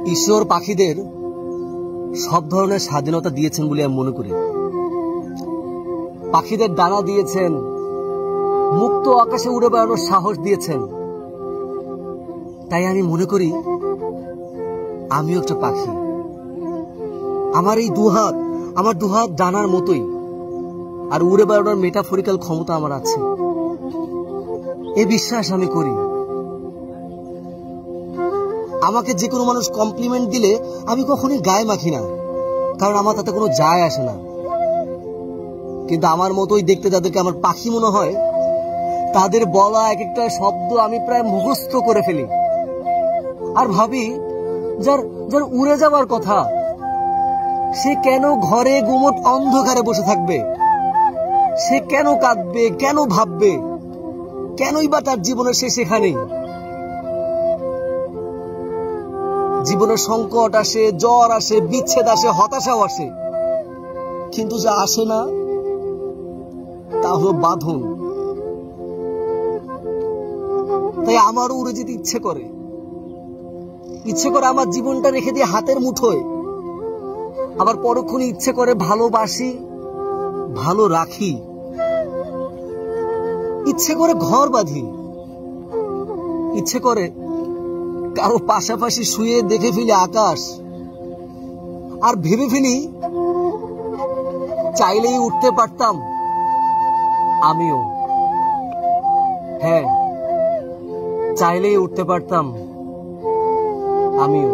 ঈশ্বর পাখিদের সব ধরনের স্বাধীনতা দিয়েছেন বলে আমি মনে করি। পাখিদের ডানা দিয়েছেন, মুক্ত আকাশে উড়ে বেড়ানোর সাহস দিয়েছেন। তাই আমি মনে করি আমিও একটা পাখি। আমার এই আমার দুহাত ডানার মতোই, আর উড়ে বেড়ানোর মেটাফরিক্যাল ক্ষমতা আমার আছে, এই বিশ্বাস আমি করি। আমাকে যে কোনো মানুষ কমপ্লিমেন্ট দিলে আমি কখনোই গায়ে মাখি না, কারণ আমার তাতে কোনো যায় আসে না। কিন্তু আমার মতোই দেখতে যাদেরকে আমার পাখি মনে হয়, তাদের বলা এক একটা শব্দ আমি প্রায় মুখস্থ করে ফেলি, আর ভাবি যার উড়ে যাওয়ার কথা সে কেন ঘরে গুমট অন্ধকারে বসে থাকবে, সে কেন কাঁদবে, কেন ভাববে, কেনই বা তার জীবনের শেষ এখানেই। জীবনের সংকট আসে, জ্বর আসে, বিচ্ছেদ আসে, হতাশাও আসে, কিন্তু যা আসে না তা হলো বাঁধন। তাই আমারও উড়ে যেতে ইচ্ছে করে আমার জীবনটা রেখে দিয়ে হাতের মুঠোয়, আবার পরক্ষণে ইচ্ছে করে ভালোবাসি, ভালো রাখি, ইচ্ছে করে ঘর বাঁধি, ইচ্ছে করে কারো পাশাপাশি শুয়ে দেখে ফেলি আকাশ, আর ভেবে ফেলি চাইলেই উঠতে পারতাম আমিও। হ্যাঁ, চাইলেই উঠতে পারতাম আমিও।